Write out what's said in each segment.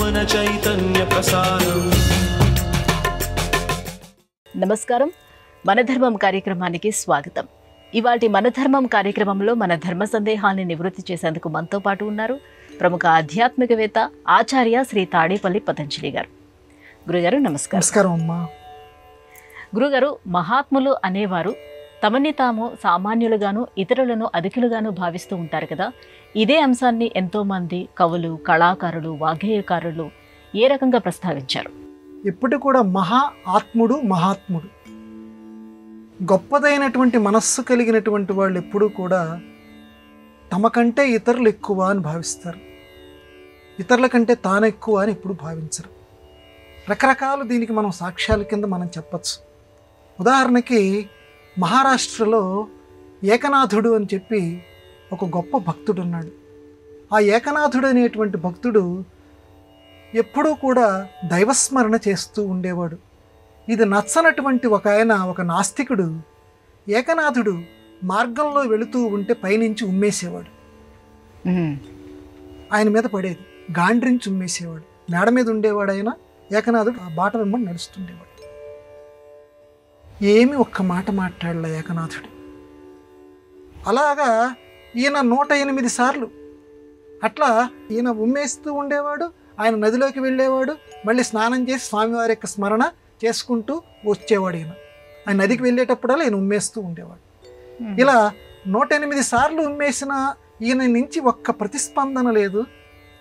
ज्ञान चैतन्य प्रसारम्। నమస్కారం, మన ధర్మం కార్యక్రమానికి స్వాగతం. ఇవాల్టి మన ధర్మం కార్యక్రమంలో మన ధర్మ సందేహాన్ని నివృత్తి చేసేందుకు మనతో పాటు ఉన్నారు ప్రముఖ ఆధ్యాత్మికవేత్త ఆచార్య శ్రీ తాడేపల్లి పతంజలి గారు. గురుగారు నమస్కారం. నమస్కారం అమ్మా. గురుగారు, మహాత్ములు అనేవారు తమని తాము సామాన్యులుగాను ఇతరులను అధికులుగాను భావిస్తూ ఉంటారు కదా. ఇదే అంశాన్ని ఎంతోమంది కవులు, కళాకారులు, వాగ్గేయకారులు ఏ రకంగా ప్రస్తావించారు? ఇప్పుడు కూడా ఆత్ముడు మహాత్ముడు, గొప్పదైనటువంటి మనస్సు కలిగినటువంటి వాళ్ళు ఎప్పుడూ కూడా తమ కంటే ఇతరులు ఎక్కువ అని భావిస్తారు, ఇతరుల కంటే తాను ఎక్కువ అని ఎప్పుడు భావించరు. రకరకాలు దీనికి మనం సాక్ష్యాల కింద మనం చెప్పచ్చు. ఉదాహరణకి మహారాష్ట్రలో ఏకనాథుడు అని చెప్పి ఒక గొప్ప భక్తుడు ఉన్నాడు. ఆ ఏకనాథుడు అనేటువంటి భక్తుడు ఎప్పుడూ కూడా దైవస్మరణ చేస్తూ ఉండేవాడు. ఇది నచ్చనటువంటి ఒక నాస్తికుడు ఏకనాథుడు మార్గంలో వెళుతూ ఉంటే పైనుంచి ఉమ్మేసేవాడు. ఆయన మీద పడేది, గాండ్రించి ఉమ్మేసేవాడు. మేడ మీద ఉండేవాడు ఆయన. ఏకనాథుడు ఆ బాట వెంబడి నడుస్తుండేవాడు. ఏమి ఒక్క మాట మాట్లాడలే ఏకనాథుడు. అలాగా ఈయన 108 సార్లు అట్లా ఈయన ఉమ్మేస్తూ ఉండేవాడు. ఆయన నదిలోకి వెళ్ళేవాడు, మళ్ళీ స్నానం చేసి స్వామివారి యొక్క స్మరణ చేసుకుంటూ వచ్చేవాడు. ఆయన నదికి వెళ్ళేటప్పుడల్లా ఈయన ఉమ్మేస్తూ ఉండేవాడు. ఇలా 108 సార్లు ఉమ్మేసిన ఈయన నుంచి ఒక్క ప్రతిస్పందన లేదు,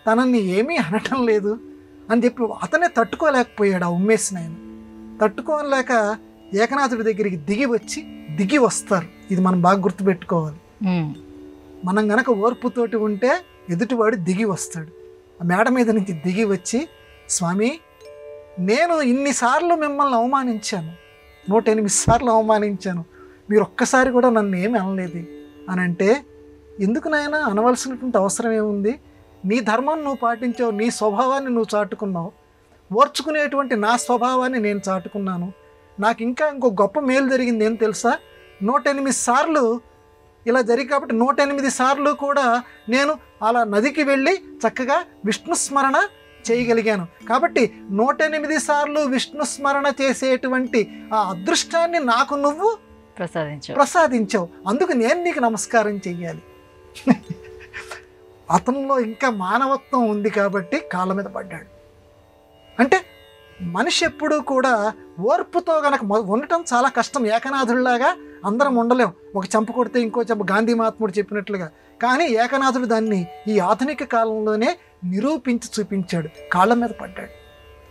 తనని ఏమీ అనటం లేదు అని చెప్పి అతనే తట్టుకోలేకపోయాడు. ఆ ఉమ్మేసిన ఆయన తట్టుకోలేక ఏకనాథుడి దగ్గరికి దిగి వస్తారు. ఇది మనం బాగా గుర్తుపెట్టుకోవాలి. మనం గనక ఓర్పుతోటి ఉంటే ఎదుటివాడు దిగి వస్తాడు. ఆ మేడ మీద నుంచి దిగి వచ్చి, స్వామి, నేను ఇన్నిసార్లు మిమ్మల్ని అవమానించాను, 108 సార్లు అవమానించాను, మీరు ఒక్కసారి కూడా నన్ను ఏమి అనలేదు అని అంటే, ఎందుకు నాయనా అనవలసినటువంటి అవసరం ఏముంది? నీ ధర్మం నువ్వు పాటించావు, నీ స్వభావాన్ని నువ్వు చాటుకున్నావు, ఓర్చుకునేటువంటి నా స్వభావాన్ని నేను చాటుకున్నాను. నాకు ఇంకో గొప్ప మేలు జరిగింది ఏం తెలుసా? 108 సార్లు ఇలా జరిగి కాబట్టి 108 సార్లు కూడా నేను అలా నదికి వెళ్ళి చక్కగా విష్ణు స్మరణ చేయగలిగాను. కాబట్టి 108 సార్లు విష్ణు స్మరణ చేసేటువంటి ఆ అదృష్టాన్ని నాకు నువ్వు ప్రసాదించావు. అందుకు నేను నీకు నమస్కారం చెయ్యాలి. అతనిలో ఇంకా మానవత్వం ఉంది కాబట్టి కాళ్ళ మీద పడ్డాడు. అంటే మనిషి ఎప్పుడూ కూడా ఓర్పుతో గనక ఉండటం చాలా కష్టం. ఏకనాథుడిలాగా అందరం ఉండలేం. ఒక చెంప కొడితే ఇంకో చెంప, గాంధీ మహాత్ముడు చెప్పినట్లుగా. కానీ ఏకనాథుడు దాన్ని ఈ ఆధునిక కాలంలోనే నిరూపించి చూపించాడు, కాళ్ళ మీద పడ్డాడు.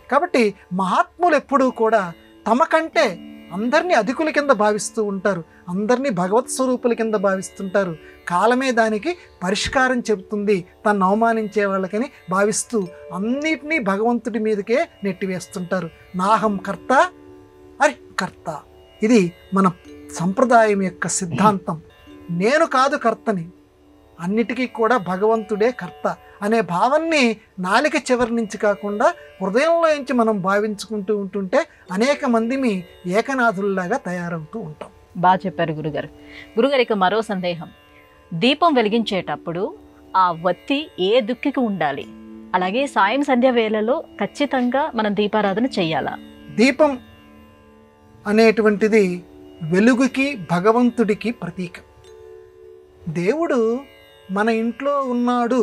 కాబట్టి మహాత్ములు ఎప్పుడూ కూడా తమ కంటే అందరినీ అధికుల కింద భావిస్తూ ఉంటారు, అందరినీ భగవత్ స్వరూపుల కింద భావిస్తుంటారు. కాలమే దానికి పరిష్కారం చెబుతుంది తను అవమానించే వాళ్ళకని భావిస్తూ అన్నిటినీ భగవంతుడి మీదకే నెట్టివేస్తుంటారు. నాహం కర్త అరి కర్త, ఇది మన సంప్రదాయం యొక్క సిద్ధాంతం. నేను కాదు కర్తని, అన్నిటికీ కూడా భగవంతుడే కర్త అనే భావాన్ని నాలిక చివరి నుంచి కాకుండా హృదయంలో నుంచి మనం భావించుకుంటూ ఉంటుంటే అనేక మందిని ఏకనాథుల్లాగా తయారవుతూ ఉంటాం. బాగా చెప్పారు గురుగారు. ఇక మరో సందేహం, దీపం వెలిగించేటప్పుడు ఆ వత్తి ఏ దిక్కుకి ఉండాలి? అలాగే సాయం సంధ్య వేళలో ఖచ్చితంగా మనం దీపారాధన చెయ్యాలా? దీపం అనేటువంటిది వెలుగుకి భగవంతుడికి ప్రతీక. దేవుడు మన ఇంట్లో ఉన్నాడు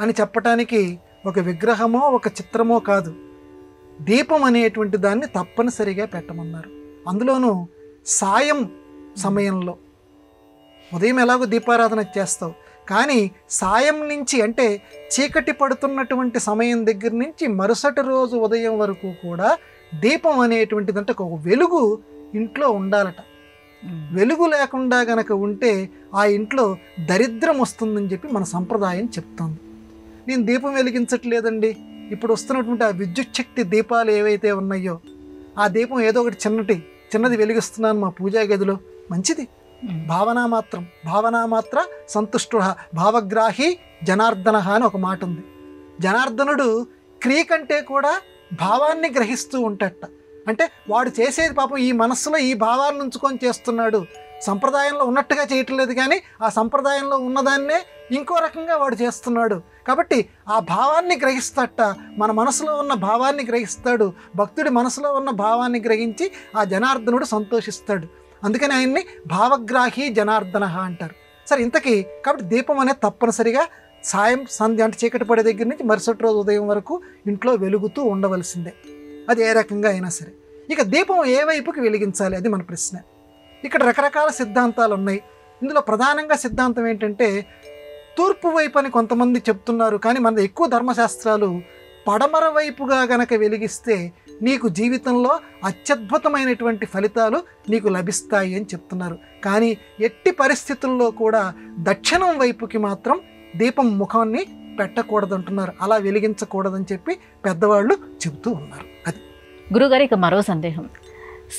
అని చెప్పటానికి ఒక విగ్రహమో ఒక చిత్రమో కాదు, దీపం అనేటువంటి దాన్ని తప్పనిసరిగా పెట్టమన్నారు. అందులోనూ సాయం సమయంలో, ఉదయం ఎలాగో దీపారాధన చేస్తావు, కానీ సాయం నుంచి అంటే చీకటి పడుతున్నటువంటి సమయం దగ్గర నుంచి మరుసటి రోజు ఉదయం వరకు కూడా దీపం అనేటువంటిది అంటే ఒక వెలుగు ఇంట్లో ఉండాలట. వెలుగు లేకుండా గనక ఉంటే ఆ ఇంట్లో దరిద్రం వస్తుందని చెప్పి మన సంప్రదాయం చెప్తుంది. నేను దీపం వెలిగించట్లేదండి, ఇప్పుడు వస్తున్నటువంటి ఆ విద్యుత్ శక్తి దీపాలు ఏవైతే ఉన్నాయో ఆ దీపం ఏదో ఒకటి చిన్నది వెలిగిస్తున్నాను మా పూజా గదిలో, మంచిది. భావనామాత్ర సంతుష్టు భావగ్రాహి జనార్దన అని ఒక మాట ఉంది. జనార్దనుడు క్రియ కంటే కూడా భావాన్ని గ్రహిస్తూ ఉంటాడట. అంటే వాడు చేసేది పాపం ఈ మనస్సులో ఈ భావాన్ని ఉంచుకొని చేస్తున్నాడు, సంప్రదాయంలో ఉన్నట్టుగా చేయటం లేదు, కానీ ఆ సంప్రదాయంలో ఉన్నదాన్నే ఇంకో రకంగా వాడు చేస్తున్నాడు. కాబట్టి ఆ భావాన్ని గ్రహిస్తాట, మన మనసులో ఉన్న భావాన్ని గ్రహిస్తాడు. భక్తుడి మనసులో ఉన్న భావాన్ని గ్రహించి ఆ జనార్దనుడు సంతోషిస్తాడు. అందుకని ఆయన్ని భావగ్రాహి జనార్దన అంటారు. సరే, ఇంతకీ కాబట్టి దీపం అనేది తప్పనిసరిగా సాయం సంధ్య అంటే చీకటి పడే దగ్గర నుంచి మరుసటి రోజు ఉదయం వరకు ఇంట్లో వెలుగుతూ ఉండవలసిందే, అది ఏ రకంగా అయినా సరే. ఇక దీపం ఏ వైపుకి వెలిగించాలి, అది మన ప్రశ్న. ఇక్కడ రకరకాల సిద్ధాంతాలు ఉన్నాయి. ఇందులో ప్రధానంగా సిద్ధాంతం ఏంటంటే తూర్పు వైపు అని కొంతమంది చెప్తున్నారు, కానీ మన ఎక్కువ ధర్మశాస్త్రాలు పడమర వైపుగా గనక వెలిగిస్తే నీకు జీవితంలో అత్యద్భుతమైనటువంటి ఫలితాలు నీకు లభిస్తాయి అని చెప్తున్నారు. కానీ ఎట్టి పరిస్థితుల్లో కూడా దక్షిణం వైపుకి మాత్రం దీపం ముఖాన్ని పెట్టకూడదంటున్నారు, అలా వెలిగించకూడదని చెప్పి పెద్దవాళ్ళు చెబుతూ ఉన్నారు. అది గురుగారు, ఇక మరో సందేహం.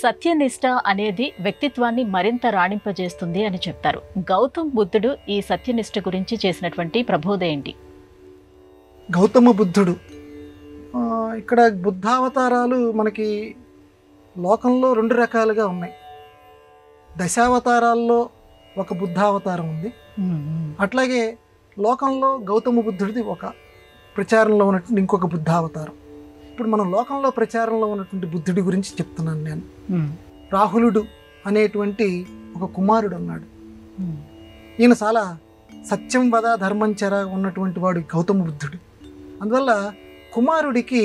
సత్యనిష్ట అనేది వ్యక్తిత్వాన్ని మరింత రాణింపజేస్తుంది అని చెప్తారు. గౌతమ్ బుద్ధుడు ఈ సత్యనిష్ట గురించి చేసినటువంటి ప్రబోధ ఏంటి? గౌతమ బుద్ధుడు ఇక్కడ బుద్ధావతారాలు మనకి లోకంలో 2 రకాలుగా ఉన్నాయి. దశావతారాల్లో ఒక బుద్ధావతారం ఉంది, అట్లాగే లోకంలో గౌతమ బుద్ధుడిది ఒక ప్రచారంలో ఉన్నటువంటి ఇంకొక బుద్ధావతారం. ఇప్పుడు మనం లోకంలో ప్రచారంలో ఉన్నటువంటి బుద్ధుడి గురించి చెప్తున్నాను నేను. రాహులుడు అనేటువంటి ఒక కుమారుడు ఉన్నాడు. ఈయన చాలా సత్యం వద ధర్మం చెర ఉన్నటువంటి వాడు గౌతమ బుద్ధుడు. అందువల్ల కుమారుడికి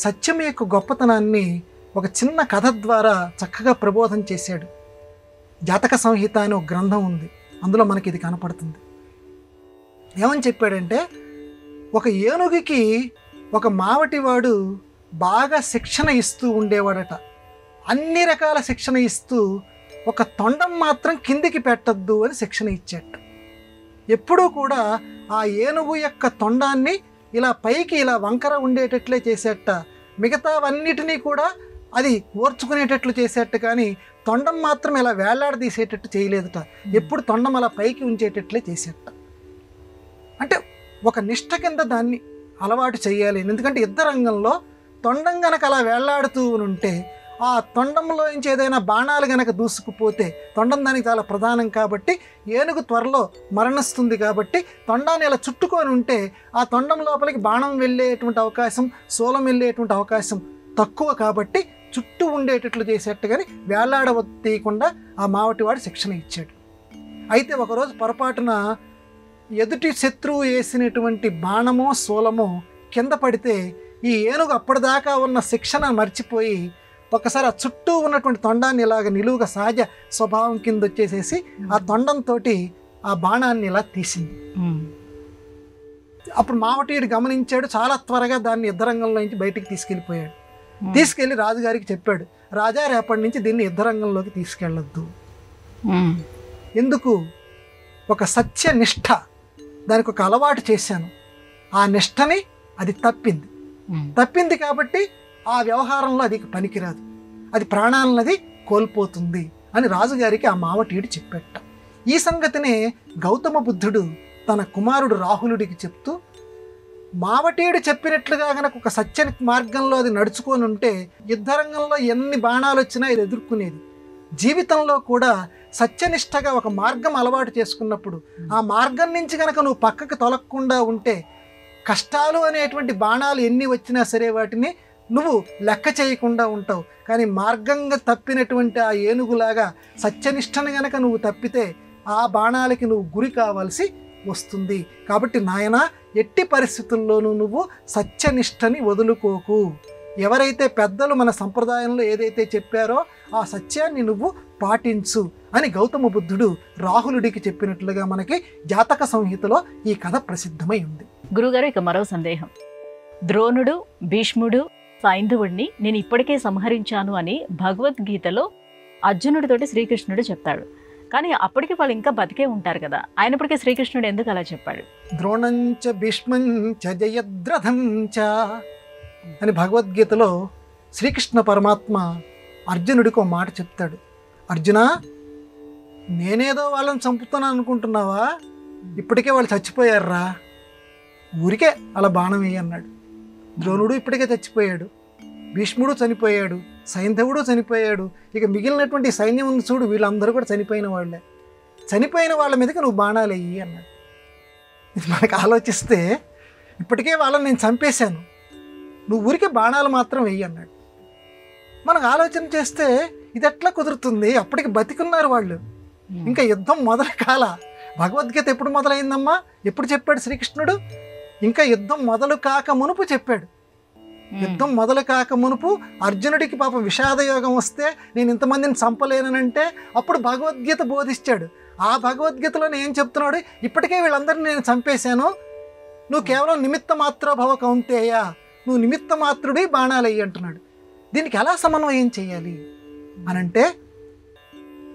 సత్యం యొక్క గొప్పతనాన్ని ఒక చిన్న కథ ద్వారా చక్కగా ప్రబోధం చేశాడు. జాతక సంహిత అనే ఒక గ్రంథం ఉంది, అందులో మనకి ఇది కనపడుతుంది. ఏమని చెప్పాడంటే, ఒక ఏనుగుకి ఒక మావటివాడు బాగా శిక్షణ ఇస్తూ ఉండేవాడట. అన్ని రకాల శిక్షణ ఇస్తూ ఒక తొండం మాత్రం కిందికి పెట్టద్దు అని శిక్షణ ఇచ్చాట. ఎప్పుడూ కూడా ఆ ఏనుగు యొక్క తొండాన్ని ఇలా పైకి ఇలా వంకర ఉండేటట్లే చేసేట, మిగతావన్నిటినీ కూడా అది ఓర్చుకునేటట్లు చేసేట, కానీ తొండం మాత్రం ఇలా వేలాడదీసేటట్టు చేయలేదట. ఎప్పుడు తొండం అలా పైకి ఉంచేటట్లే చేసేట. అంటే ఒక నిష్ఠ కింద దాన్ని అలవాటు చేయాలి. ఎందుకంటే యుద్ధ రంగంలో తొండం గనక అలా వేళ్లాడుతూ ఉంటే ఆ తొండంలో నుంచి ఏదైనా బాణాలు గనక దూసుకుపోతే, తొండం దానికి చాలా ప్రధానం కాబట్టి ఏనుగు త్వరలో మరణిస్తుంది కాబట్టి తొండాన్ని ఇలా చుట్టుకొని ఉంటే ఆ తొండం లోపలికి బాణం వెళ్ళేటువంటి అవకాశం, శూలం వెళ్ళేటువంటి అవకాశం తక్కువ కాబట్టి చుట్టూ ఉండేటట్లు చేసేట్టు, కానీ వేళ్లాడవతీయకుండా ఆ మావటివాడు శిక్షణ ఇచ్చాడు. అయితే ఒకరోజు పొరపాటున ఎదుటి శత్రువు వేసినటువంటి బాణమో శూలమో కింద పడితే ఈ ఏనుగు అప్పటిదాకా ఉన్న శిక్షణ మర్చిపోయి ఒకసారి ఆ చుట్టూ ఉన్నటువంటి తొండాన్ని ఇలాగ నిలువుగా సహజ స్వభావం కింద వచ్చేసేసి ఆ తొండంతో ఆ బాణాన్ని ఇలా తీసింది. అప్పుడు మావటీయుడు గమనించాడు, చాలా త్వరగా దాన్ని యుద్ధరంగంలో నుంచి బయటికి తీసుకెళ్ళిపోయాడు. తీసుకెళ్ళి రాజుగారికి చెప్పాడు, రాజా రేపటి నుంచి దీన్ని యుద్ధరంగంలోకి తీసుకెళ్ళొద్దు. ఎందుకు? ఒక సత్య నిష్ఠ, దానికి ఒక అలవాటు చేశాను, ఆ నిష్టని అది తప్పింది కాబట్టి ఆ వ్యవహారంలో అది పనికిరాదు, అది ప్రాణాలన్నది కోల్పోతుంది అని రాజుగారికి ఆ మావటీయుడు చెప్పేట. ఈ సంగతినే గౌతమ బుద్ధుడు తన కుమారుడు రాహులుడికి చెప్తూ, మావటీయుడు చెప్పినట్లుగా గనక ఒక సత్య మార్గంలో అది నడుచుకొని ఉంటే యుద్ధరంగంలో ఎన్ని బాణాలు వచ్చినా ఇది ఎదుర్కొనేది. జీవితంలో కూడా సత్యనిష్టగా ఒక మార్గం అలవాటు చేసుకున్నప్పుడు ఆ మార్గం నుంచి కనుక నువ్వు పక్కకు తొలగకుండా ఉంటే కష్టాలు అనేటువంటి బాణాలు ఎన్ని వచ్చినా సరే వాటిని నువ్వు లెక్క చేయకుండా ఉంటావు. కానీ మార్గంగా తప్పినటువంటి ఆ ఏనుగులాగా సత్యనిష్టను గనక నువ్వు తప్పితే ఆ బాణాలకి నువ్వు గురి కావాల్సి వస్తుంది. కాబట్టి నాయన, ఎట్టి పరిస్థితుల్లోనూ నువ్వు సత్యనిష్టని వదులుకోకు. ఎవరైతే పెద్దలు మన సంప్రదాయంలో ఏదైతే చెప్పారో ఆ సత్యాన్ని నువ్వు పాటించు అని గౌతమ బుద్ధుడు రాహులుడికి చెప్పినట్లుగా మనకి జాతక సంహితలో ఈ కథ ప్రసిద్ధమై ఉంది. గురుగారు, ఇక మరో సందేహం. ద్రోణుడు, భీష్ముడు, సైంధవుడిని నేను ఇప్పటికే సంహరించాను అని భగవద్గీతలో అర్జునుడితోటి శ్రీకృష్ణుడు చెప్తాడు. కానీ అప్పటికి వాళ్ళు ఇంకా బతికే ఉంటారు కదా, అయినప్పటికీ శ్రీకృష్ణుడు ఎందుకు అలా చెప్పాడు? ద్రోణంచ భీష్మంచ జయద్రథంచ అని భగవద్గీతలో శ్రీకృష్ణ పరమాత్మ అర్జునుడికి ఒక మాట చెప్తాడు. అర్జునా, నేనేదో వాళ్ళని చంపుతున్నాను అనుకుంటున్నావా? ఇప్పటికే వాళ్ళు చచ్చిపోయారా, ఊరికే అలా బాణం వేయి అన్నాడు. ద్రోణుడు ఇప్పటికే చచ్చిపోయాడు, భీష్ముడు చనిపోయాడు, సైంధవుడు చనిపోయాడు, ఇక మిగిలినటువంటి సైన్యం ఉంది చూడు, వీళ్ళందరూ కూడా చనిపోయిన వాళ్ళే. చనిపోయిన వాళ్ళ మీదకి నువ్వు బాణాలు వేయి అన్నాడు. ఇది మనకు ఆలోచిస్తే ఇప్పటికే వాళ్ళని నేను చంపేశాను, నువ్వు ఊరికే బాణాలు మాత్రం వెయ్యి అన్నాడు. మనకు ఆలోచన చేస్తే ఇది ఎట్లా కుదురుతుంది? అప్పటికి బతికున్నారు వాళ్ళు, ఇంకా యుద్ధం మొదలు కాల. భగవద్గీత ఎప్పుడు మొదలైందమ్మా? ఎప్పుడు చెప్పాడు శ్రీకృష్ణుడు? ఇంకా యుద్ధం మొదలు కాక మునుపు చెప్పాడు. యుద్ధం మొదలు కాక మునుపు అర్జునుడికి పాపం విషాదయోగం వస్తే నేను ఇంతమందిని చంపలేనంటే అప్పుడు భగవద్గీత బోధించాడు. ఆ భగవద్గీతలో ఏం చెప్తున్నాడు? ఇప్పటికే వీళ్ళందరినీ నేను చంపేశాను, నువ్వు కేవలం నిమిత్త మాత్రో భవ కౌంతేయ, నువ్వు నిమిత్త మాత్రుడి బాణాలు అయ్యి అంటున్నాడు. దీనికి ఎలా సమన్వయం చేయాలి అనంటే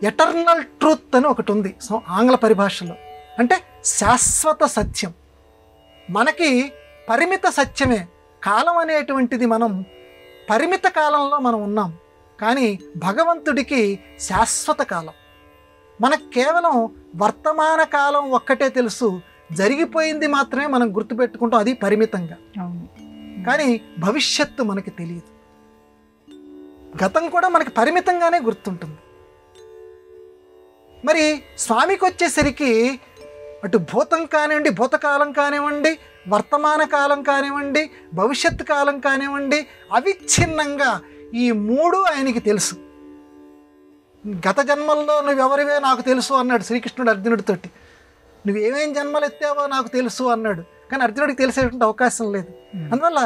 ఎటర్నల్ ట్రూత్ అని ఒకటి ఉంది ఆంగ్ల పరిభాషలో, అంటే శాశ్వత సత్యం. మనకి పరిమిత సత్యమే కాలం అనేటువంటిది, మనం పరిమిత కాలంలో మనం ఉన్నాం, కానీ భగవంతుడికి శాశ్వత కాలం. మనకు కేవలం వర్తమాన కాలం ఒక్కటే తెలుసు, జరిగిపోయింది మాత్రమే మనం గుర్తుపెట్టుకుంటాం, అది పరిమితంగా. కానీ భవిష్యత్తు మనకి తెలియదు, గతం కూడా మనకి పరిమితంగానే గుర్తుంటుంది. మరి స్వామికి వచ్చేసరికి అటు భూతం కానివ్వండి, భూతకాలం కానివ్వండి, వర్తమాన కాలం కానివ్వండి, భవిష్యత్తు కాలం కానివ్వండి, అవిచ్ఛిన్నంగా ఈ మూడు ఆయనకి తెలుసు. గత జన్మల్లో నువ్వెవరివే నాకు తెలుసు అన్నాడు శ్రీకృష్ణుడు అర్జునుడితోటి. నువ్వేమేం జన్మలు ఎత్తావో నాకు తెలుసు అన్నాడు. కానీ అర్జునుడికి తెలిసేటువంటి అవకాశం లేదు. అందువల్ల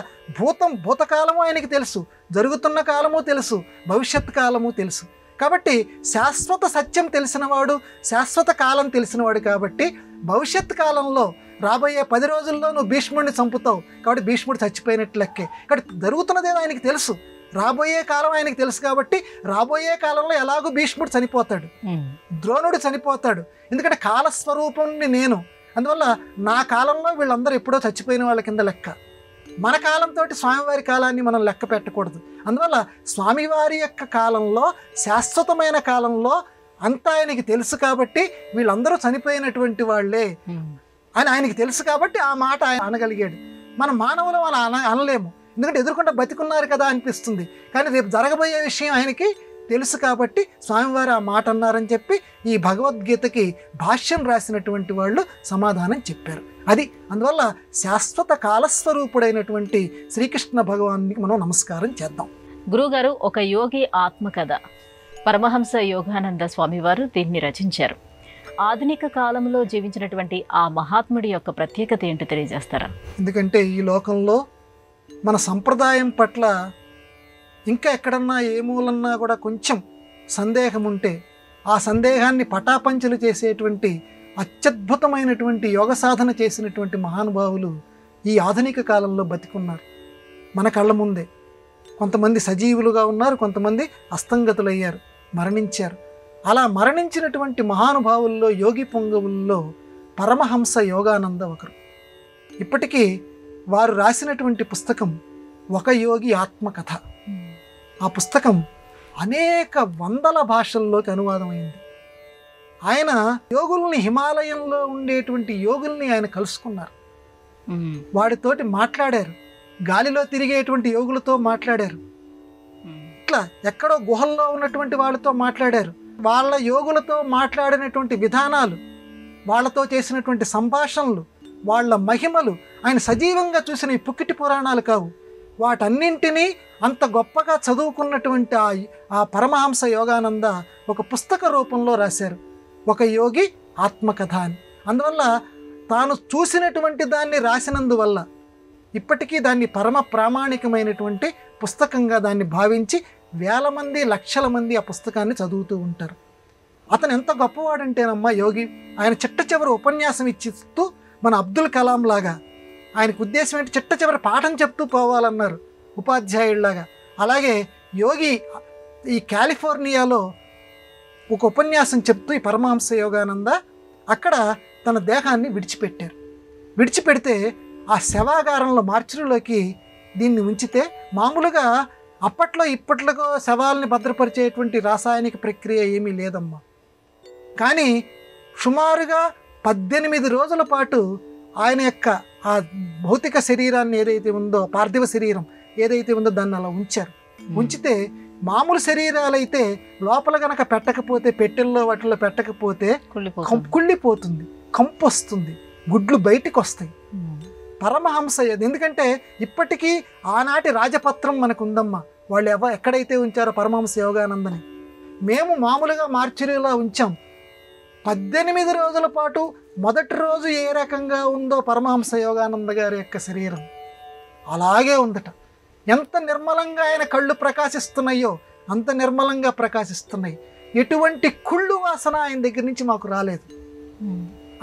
భూతకాలము ఆయనకి తెలుసు, జరుగుతున్న కాలము తెలుసు, భవిష్యత్ కాలము తెలుసు. కాబట్టి శాశ్వత సత్యం తెలిసినవాడు, శాశ్వత కాలం తెలిసినవాడు. కాబట్టి భవిష్యత్ కాలంలో రాబోయే 10 రోజుల్లో నువ్వు భీష్ముడిని చంపుతావు, కాబట్టి భీష్ముడు చచ్చిపోయినట్టు లెక్కే. కాబట్టి జరుగుతున్నదేదో ఆయనకి తెలుసు, రాబోయే కాలం ఆయనకి తెలుసు. కాబట్టి రాబోయే కాలంలో ఎలాగో భీష్ముడు చనిపోతాడు, ద్రోణుడు చనిపోతాడు, ఎందుకంటే కాలస్వరూపాన్ని నేను. అందువల్ల నా కాలంలో వీళ్ళందరూ ఎప్పుడో చచ్చిపోయిన వాళ్ళ కింద లెక్క. మన కాలంతో స్వామివారి కాలాన్ని మనం లెక్క పెట్టకూడదు. అందువల్ల స్వామివారి యొక్క కాలంలో, శాశ్వతమైన కాలంలో అంతా ఆయనకి తెలుసు. కాబట్టి వీళ్ళందరూ చనిపోయినటువంటి వాళ్ళే అని ఆయనకి తెలుసు. కాబట్టి ఆ మాట ఆయన అనగలిగాడు. మన మానవులు అలా అనలేము, ఎందుకంటే ఎదుర్కొంటే బతికున్నారు కదా అనిపిస్తుంది. కానీ రేపు జరగబోయే విషయం ఆయనకి తెలుసు. కాబట్టి స్వామివారు ఆ మాట అన్నారని చెప్పి ఈ భగవద్గీతకి భాష్యం రాసినటువంటి వాళ్ళు సమాధానం చెప్పారు. అది అందువల్ల శాశ్వత కాలస్వరూపుడైనటువంటి శ్రీకృష్ణ భగవానికి మనం నమస్కారం చేద్దాం. గురుగారు, ఒక యోగి ఆత్మకథ పరమహంస యోగానంద స్వామివారు దీన్ని రచించారు. ఆధునిక కాలంలో జీవించినటువంటి ఆ మహాత్ముడి యొక్క ప్రత్యేకత ఏంటో తెలియజేస్తారా? ఎందుకంటే ఈ లోకంలో మన సంప్రదాయం పట్ల ఇంకా ఎక్కడన్నా ఏ మూలన్నా కూడా కొంచెం సందేహం ఉంటే ఆ సందేహాన్ని పటాపంచలు చేసేటువంటి అత్యద్భుతమైనటువంటి యోగ సాధన చేసినటువంటి మహానుభావులు ఈ ఆధునిక కాలంలో బతికున్నారు మన కళ్ళ ముందే. కొంతమంది సజీవులుగా ఉన్నారు, కొంతమంది అస్తంగతులయ్యారు, మరణించారు. అలా మరణించినటువంటి మహానుభావుల్లో, యోగి పొంగవుల్లో పరమహంస యోగానంద ఒకరు. ఇప్పటికీ వారు రాసినటువంటి పుస్తకం ఒక యోగి ఆత్మకథ. ఆ పుస్తకం అనేక వందల భాషల్లోకి అనువాదమైంది. ఆయన యోగుల్ని, హిమాలయంలో ఉండేటువంటి యోగుల్ని ఆయన కలుసుకున్నారు, వాడితోటి మాట్లాడారు, గాలిలో తిరిగేటువంటి యోగులతో మాట్లాడారు, ఇట్లా ఎక్కడో గుహల్లో ఉన్నటువంటి వాళ్ళతో మాట్లాడారు. వాళ్ళ యోగులతో మాట్లాడినటువంటి విధానాలు, వాళ్ళతో చేసినటువంటి సంభాషణలు, వాళ్ళ మహిమలు ఆయన సజీవంగా చూసిన ఈ పుక్కిటి పురాణాలు కావు. వాటన్నింటినీ అంత గొప్పగా చదువుకున్నటువంటి ఆ పరమహంస యోగానంద ఒక పుస్తక రూపంలో రాశారు, ఒక యోగి ఆత్మకథ అని. అందువల్ల తాను చూసినటువంటి దాన్ని రాసినందువల్ల ఇప్పటికీ దాన్ని పరమ ప్రామాణికమైనటువంటి పుస్తకంగా దాన్ని భావించి వేల మంది, లక్షల మంది ఆ పుస్తకాన్ని చదువుతూ ఉంటారు. అతను ఎంత గొప్పవాడంటేనమ్మా యోగి, ఆయన చిట్ట చివరి ఉపన్యాసం ఇచ్చిస్తూ మన అబ్దుల్ కలాం లాగా, ఆయనకు ఉద్దేశం ఏంటి, చిట్ట చివరి పాఠం చెప్తూ పోవాలన్నారు ఉపాధ్యాయుడిలాగా. అలాగే యోగి ఈ కాలిఫోర్నియాలో ఒక ఉపన్యాసం చెప్తూ ఈ పరమహంస యోగానంద అక్కడ తన దేహాన్ని విడిచిపెట్టారు. విడిచిపెడితే ఆ శవాగారంలో, మార్చురీలోకి దీన్ని ఉంచితే, మామూలుగా అప్పట్లో ఇప్పట్లో శవాల్ని భద్రపరిచేటువంటి రాసాయనిక ప్రక్రియ ఏమీ లేదమ్మా. కానీ సుమారుగా 18 రోజుల పాటు ఆయన యొక్క ఆ భౌతిక శరీరాన్ని ఏదైతే ఉందో, పార్థివ శరీరం ఏదైతే ఉందో దాన్ని అలా ఉంచారు. ఉంచితే మామూలు శరీరాలైతే లోపల గనక పెట్టకపోతే, పెట్టెల్లో వాటిల్లో పెట్టకపోతే కుళ్ళిపోతుంది, కంపు వస్తుంది, గుడ్లు బయటికి వస్తాయి. పరమహంస. ఎందుకంటే ఇప్పటికీ ఆనాటి రాజపత్రం మనకు ఉందమ్మా. వాళ్ళు ఎక్కడైతే ఉంచారో పరమహంస యోగానందని, మేము మామూలుగా మార్చిలో ఉంచాం. 18 రోజుల పాటు మొదటి రోజు ఏ రకంగా ఉందో పరమహంస యోగానంద గారి యొక్క శరీరం అలాగే ఉందట. ఎంత నిర్మలంగా ఆయన కళ్ళు ప్రకాశిస్తున్నాయో అంత నిర్మలంగా ప్రకాశిస్తున్నాయి. ఎటువంటి కుళ్ళు వాసన ఆయన దగ్గర నుంచి మాకు రాలేదు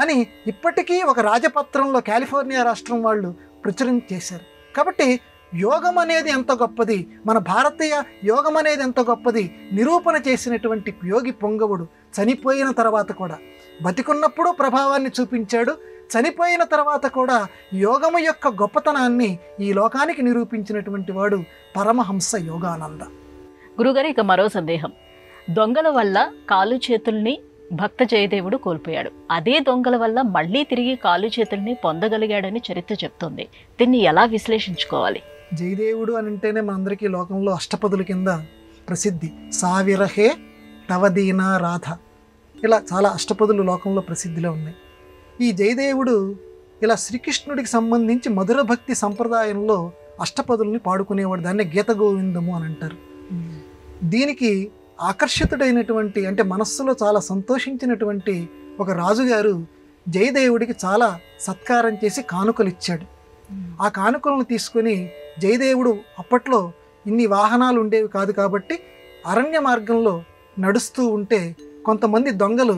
అని ఇప్పటికీ ఒక రాజపత్రంలో కాలిఫోర్నియా రాష్ట్రం వాళ్ళు ప్రచురణ చేశారు. కాబట్టి యోగం అనేది ఎంత గొప్పది, మన భారతీయ యోగం అనేది ఎంత గొప్పది నిరూపణ చేసినటువంటి యోగి పొంగవుడు చనిపోయిన తర్వాత కూడా, బతికున్నప్పుడు ప్రభావాన్ని చూపించాడు, చనిపోయిన తర్వాత కూడా యోగము యొక్క గొప్పతనాన్ని ఈ లోకానికి నిరూపించినటువంటి వాడు పరమహంస యోగానంద. గురుగారు, ఇక మరో సందేహం. దొంగల వల్ల కాలు చేతుల్ని భక్త జయదేవుడు కోల్పోయాడు. అదే దొంగల వల్ల మళ్ళీ తిరిగి కాలు చేతుల్ని పొందగలిగాడని చరిత్ర చెప్తుంది. దీన్ని ఎలా విశ్లేషించుకోవాలి? జయదేవుడు అని అంటేనే మనందరికీ లోకంలో అష్టపదుల కింద ప్రసిద్ధి. సావిరహే తవదీన రాధ, ఇలా చాలా అష్టపదులు లోకంలో ప్రసిద్ధిలో ఉన్నాయి. ఈ జయదేవుడు ఇలా శ్రీకృష్ణుడికి సంబంధించి మధుర భక్తి సంప్రదాయంలో అష్టపదుల్ని పాడుకునేవాడు. దాన్ని గీత గోవిందము అని అంటారు. దీనికి ఆకర్షితుడైనటువంటి, అంటే మనస్సులో చాలా సంతోషించినటువంటి ఒక రాజుగారు జయదేవుడికి చాలా సత్కారం చేసి కానుకలు ఇచ్చాడు. ఆ కానుకలను తీసుకొని జయదేవుడు, అప్పట్లో ఇన్ని వాహనాలు ఉండేవి కాదు కాబట్టి అరణ్య మార్గంలో నడుస్తూ ఉంటే కొంతమంది దొంగలు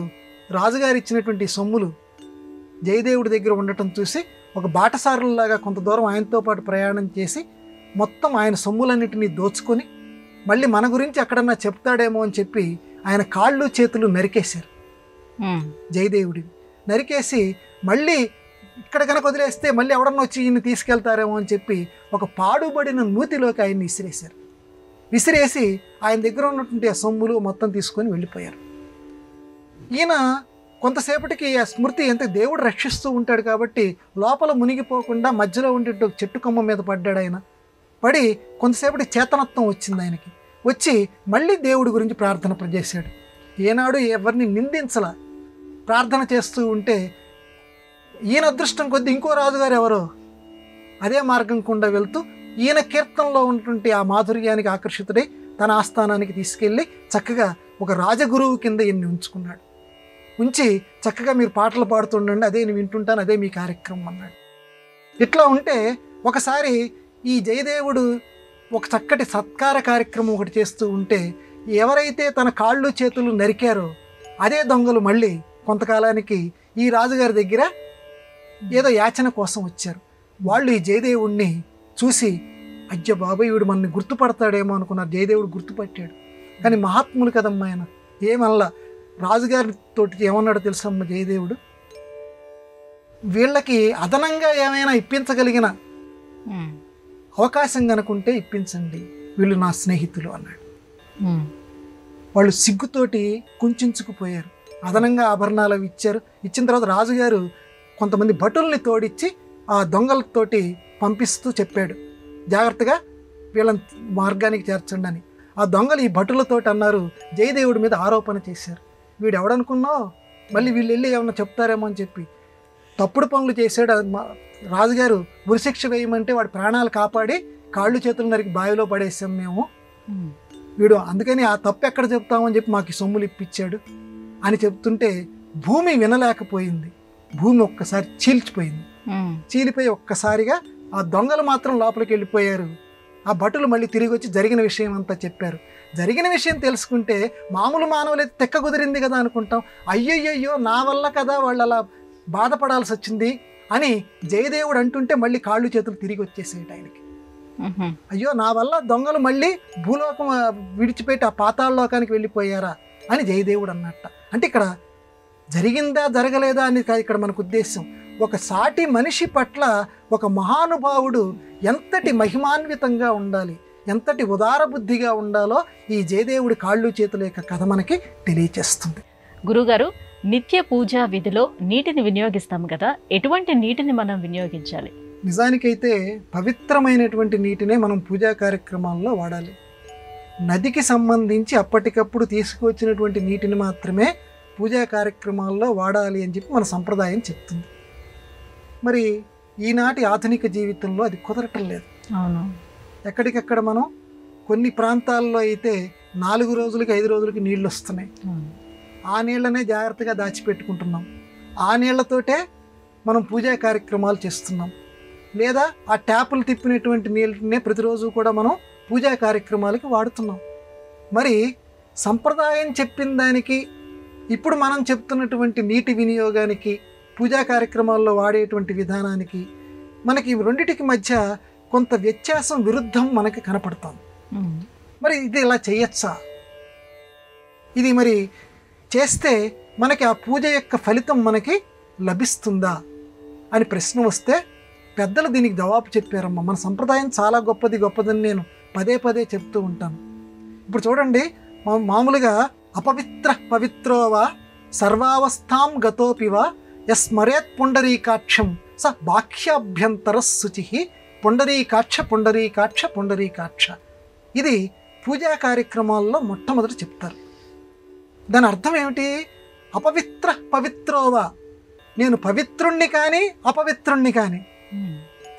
రాజుగారు ఇచ్చినటువంటి సొమ్ములు జయదేవుడి దగ్గర ఉండటం చూసి ఒక బాటసారులాగా కొంత దూరం ఆయనతో పాటు ప్రయాణం చేసి మొత్తం ఆయన సొమ్ములన్నిటినీ దోచుకొని మళ్ళీ మన గురించి ఎక్కడన్నా చెప్తాడేమో అని చెప్పి ఆయన కాళ్ళు చేతులు నరికేశారు. జయదేవుడిని నరికేసి మళ్ళీ ఇక్కడ కనుక వదిలేస్తే మళ్ళీ ఎవడన్నా వచ్చి ఈయన్ని తీసుకెళ్తారేమో అని చెప్పి ఒక పాడుబడిన నూతిలోకి ఆయన్ని విసిరేశారు. విసిరేసి ఆయన దగ్గర ఉన్నటువంటి ఆ సొమ్ములు మొత్తం తీసుకొని వెళ్ళిపోయారు. ఈయన కొంతసేపటికి ఆ స్మృతి, ఎంత దేవుడు రక్షిస్తూ ఉంటాడు కాబట్టి లోపల మునిగిపోకుండా మధ్యలో ఉండే చెట్టు కొమ్మ మీద పడ్డాడు. ఆయన పడి కొంతసేపటి చేతనత్వం వచ్చింది ఆయనకి. వచ్చి మళ్ళీ దేవుడి గురించి ప్రార్థన చేశాడు. ఏనాడు ఎవరిని నిందించల, ప్రార్థన చేస్తూ ఉంటే ఈయన అదృష్టం కొద్దీ ఇంకో రాజుగారు ఎవరో అదే మార్గం గుండా వెళ్తూ ఈయన కీర్తనలో ఉన్నటువంటి ఆ మాధుర్యానికి ఆకర్షితుడై తన ఆస్థానానికి తీసుకెళ్ళి చక్కగా ఒక రాజగురువు కింద ఈయన్ని ఉంచుకున్నాడు. ఉంచి చక్కగా మీరు పాటలు పాడుతుండండి, అదే నేను వింటుంటాను, అదే మీ కార్యక్రమం అన్నాడు. ఇట్లా ఉంటే ఒకసారి ఈ జయదేవుడు ఒక చక్కటి సత్కార కార్యక్రమం ఒకటి చేస్తూ ఉంటే ఎవరైతే తన కాళ్ళు చేతులు నరికారో అదే దొంగలు మళ్ళీ కొంతకాలానికి ఈ రాజుగారి దగ్గర ఏదో యాచన కోసం వచ్చారు. వాళ్ళు ఈ జయదేవుడిని చూసి అయ్య బాబాయ్ వీడు మనల్ని గుర్తుపడతాడేమో అనుకున్నారు. జయదేవుడు గుర్తుపట్టాడు. కానీ మహాత్ములు కదమ్మా ఆయన, ఏమల్లా రాజుగారితో ఏమన్నాడో తెలుసమ్మ జయదేవుడు, వీళ్ళకి అదనంగా ఏమైనా ఇప్పించగలిగిన అవకాశం కనుకుంటే ఇప్పించండి, వీళ్ళు నా స్నేహితులు అన్నాడు. వాళ్ళు సిగ్గుతోటి కుంచుకుపోయారు. అదనంగా ఆభరణాలు అవి ఇచ్చారు. ఇచ్చిన తర్వాత రాజుగారు కొంతమంది భటుల్ని తోడిచ్చి ఆ దొంగలతోటి పంపిస్తూ చెప్పాడు, జాగ్రత్తగా వీళ్ళని మార్గానికి చేర్చండి అని. ఆ దొంగలు ఈ భటులతోటి అన్నారు, జయదేవుడి మీద ఆరోపణ చేశారు. వీడు ఎవడనుకున్నావు, మళ్ళీ వీళ్ళు వెళ్ళి ఏమన్నా చెప్తారేమో అని చెప్పి తప్పుడు పనులు చేశాడు. రాజుగారు ఉరిశిక్ష వేయమంటే వాడి ప్రాణాలు కాపాడి కాళ్ళు చేతులు నరికి బావిలో పడేసాం మేము. వీడు అందుకని ఆ తప్పు ఎక్కడ చెప్తామని చెప్పి మాకు సొమ్ములు ఇప్పించాడు అని చెప్తుంటే భూమి వినలేకపోయింది. భూమి ఒక్కసారి చీల్చిపోయింది. చీలిపోయి ఒక్కసారిగా ఆ దొంగలు మాత్రం లోపలికి వెళ్ళిపోయారు. ఆ భటులు మళ్ళీ తిరిగి వచ్చి జరిగిన విషయం అంతా చెప్పారు. జరిగిన విషయం తెలుసుకుంటే మామూలు మానవులైతే తెక్క కుదిరింది కదా అనుకుంటాం. అయ్యయ్యో నా వల్ల కదా వాళ్ళు అలా బాధపడాల్సి వచ్చింది అని జయదేవుడు అంటుంటే మళ్ళీ కాళ్ళు చేతులు తిరిగి వచ్చేసేట ఆయనకి. అయ్యో నా వల్ల దొంగలు మళ్ళీ భూలోకం విడిచిపెట్టి ఆ పాతాళ లోకానికి వెళ్ళిపోయారా అని జయదేవుడు అన్నట్ట. అంటే ఇక్కడ జరిగిందా జరగలేదా అని ఇక్కడ మనకు ఉద్దేశం. ఒక సాటి మనిషి పట్ల ఒక మహానుభావుడు ఎంతటి మహిమాన్వితంగా ఉండాలి, ఎంతటి ఉదార బుద్ధిగా ఉండాలో ఈ జయదేవుడి కాళ్ళు చేతుల యొక్క కథ మనకి తెలియచేస్తుంది. గురుగారు, నిత్య పూజా విధిలో నీటిని వినియోగిస్తాం కదా, ఎటువంటి నీటిని మనం వినియోగించాలి? నిజానికైతే పవిత్రమైనటువంటి నీటినే మనం పూజా కార్యక్రమాల్లో వాడాలి. నదికి సంబంధించి అప్పటికప్పుడు తీసుకువచ్చినటువంటి నీటిని మాత్రమే పూజా కార్యక్రమాల్లో వాడాలి అని చెప్పి మన సంప్రదాయం చెప్తుంది. మరి ఈనాటి ఆధునిక జీవితంలో అది కుదరటం లేదు. అవును. ఎక్కడికక్కడ మనం కొన్ని ప్రాంతాల్లో అయితే 4 రోజులకి 5 రోజులకి నీళ్ళు వస్తున్నాయి. ఆ నీళ్ళనే జాగ్రత్తగా దాచిపెట్టుకుంటున్నాం. ఆ నీళ్లతోటే మనం పూజా కార్యక్రమాలు చేస్తున్నాం. లేదా ఆ ట్యాపులు తిప్పినటువంటి నీళ్ళనే ప్రతిరోజు కూడా మనం పూజా కార్యక్రమాలకి వాడుతున్నాం. మరి సంప్రదాయం చెప్పిన దానికి ఇప్పుడు మనం చెప్తున్నటువంటి నీటి వినియోగానికి, పూజా కార్యక్రమాల్లో వాడేటువంటి విధానానికి మనకి రెండిటికి మధ్య కొంత వ్యత్యాసం, విరుద్ధం మనకి కనపడుతుంది. మరి ఇది ఇలా చేయొచ్చా? ఇది మరి చేస్తే మనకి ఆ పూజ యొక్క ఫలితం మనకి లభిస్తుందా అని ప్రశ్న వస్తే పెద్దలు దీనికి జవాబు చెప్పారమ్మా. మన సంప్రదాయం చాలా గొప్పదని నేను పదే పదే చెప్తూ ఉంటాను. ఇప్పుడు చూడండి, మామూలుగా అపవిత్ర పవిత్రోవా సర్వావస్థాం గతోపివా యస్మరేత్ పుండరీకాక్షం స బాహ్యాభ్యంతర శుచి పుండరీకాక్ష పుండరీకాక్ష పుండరీకాక్ష. ఇది పూజా కార్యక్రమాల్లో మొట్టమొదటి చెప్తారు. దాని అర్థం ఏమిటి? అపవిత్ర పవిత్రోవా, నేను పవిత్రుణ్ణి కానీ అపవిత్రుణ్ణి కానీ,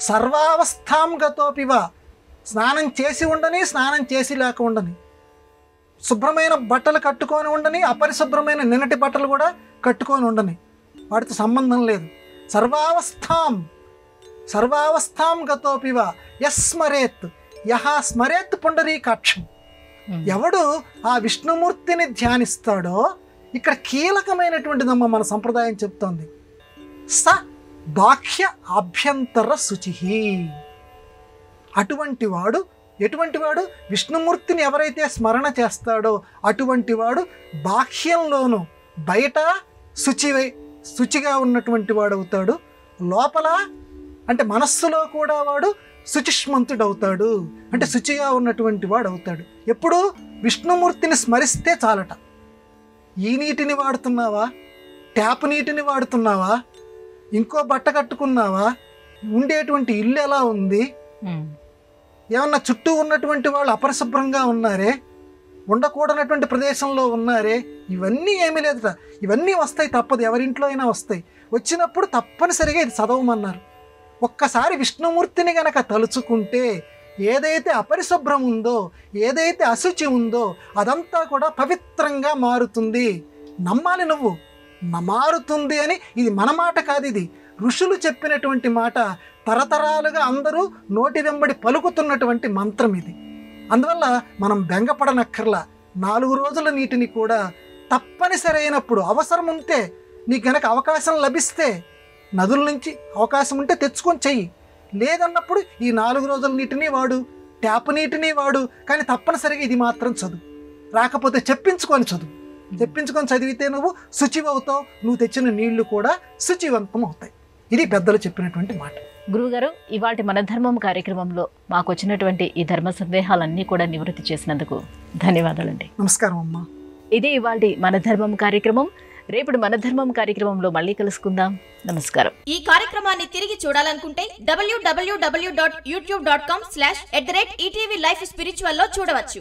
సర్వావస్థాం గతోపివా, స్నానం చేసి ఉండని స్నానం చేసి లేక ఉండని, శుభ్రమైన బట్టలు కట్టుకొని ఉండని అపరిశుభ్రమైన నిన్నటి బట్టలు కూడా కట్టుకొని ఉండని, వాటితో సంబంధం లేదు. సర్వావస్థాం గతోపివా యస్మరేత్ యహ స్మరేత్ పుండరీకాక్షం. ఎవడు ఆ విష్ణుమూర్తిని ధ్యానిస్తాడో, ఇక్కడ కీలకమైనటువంటిదమ్మ మన సంప్రదాయం చెప్తోంది, స బాహ్య ఆభ్యంతర శుచి. అటువంటి వాడు, ఎటువంటి వాడు? విష్ణుమూర్తిని ఎవరైతే స్మరణ చేస్తాడో అటువంటి వాడు బాహ్యంలోనూ బయట శుచిగా ఉన్నటువంటి వాడు అవుతాడు. లోపల అంటే మనస్సులో కూడా వాడు శుచిష్మంతుడు అవుతాడు, అంటే శుచిగా ఉన్నటువంటి వాడు అవుతాడు. ఎప్పుడు? విష్ణుమూర్తిని స్మరిస్తే చాలట. ఈ నీటిని వాడుతున్నావా, ట్యాప్ నీటిని వాడుతున్నావా, ఇంకో బట్ట కట్టుకున్నావా, ఉండేటువంటి ఇల్లు ఎలా ఉంది, ఏమన్నా చుట్టూ ఉన్నటువంటి వాళ్ళు అపరిశుభ్రంగా ఉన్నారే, ఉండకూడనటువంటి ప్రదేశంలో ఉన్నారే, ఇవన్నీ ఏమీ లేదుట. ఇవన్నీ వస్తాయి, తప్పదు, ఎవరింట్లో అయినా వస్తాయి. వచ్చినప్పుడు తప్పనిసరిగా ఇది చదవమన్నారు. ఒక్కసారి విష్ణుమూర్తిని గనక తలుచుకుంటే ఏదైతే అపరిశుభ్రం ఉందో, ఏదైతే అశుచి ఉందో అదంతా కూడా పవిత్రంగా మారుతుంది. నమ్మాలి నువ్వు, మారుతుంది అని. ఇది మన మాట కాదు, ఇది ఋషులు చెప్పినటువంటి మాట. తరతరాలుగా అందరూ నోటి వెంబడి పలుకుతున్నటువంటి మంత్రం ఇది. అందువల్ల మనం బెంగపడనక్కర్లా. 4 రోజుల నీటిని కూడా తప్పనిసరి అయినప్పుడు, అవసరం ఉంటే, నీకు గనక అవకాశం లభిస్తే, నదుల నుంచి అవకాశం ఉంటే తెచ్చుకొని చెయ్యి. లేదన్నప్పుడు ఈ 4 రోజుల నీటిని వాడు, ట్యాప్ నీటిని వాడు. కానీ తప్పనిసరిగా ఇది మాత్రం చదువు. రాకపోతే చెప్పించుకొని చదువు. చెప్పించుకొని చదివితే నువ్వు శుచివవుతావు, నువ్వు తెచ్చిన నీళ్లు కూడా శుచివంతం అవుతాయి. ఇది పెద్దలు చెప్పినటువంటి మాట. గురువుగారు, ఇవాటి మన ధర్మం కార్యక్రమంలో మాకు వచ్చినటువంటి ఈ ధర్మ సందేహాలన్నీ కూడా నివృత్తి చేసినందుకు ధన్యవాదాలండి. నమస్కారం అమ్మా. ఇది ఇవాటి మన ధర్మం కార్యక్రమం. రేపటి మన ధర్మం కార్యక్రమంలో మళ్ళీ కలుసుకుందాం. నమస్కారం. ఈ కార్యక్రమాన్ని తిరిగి చూడాలనుకుంటే www.youtube.com/ETV Life Spiritual లో చూడవచ్చు.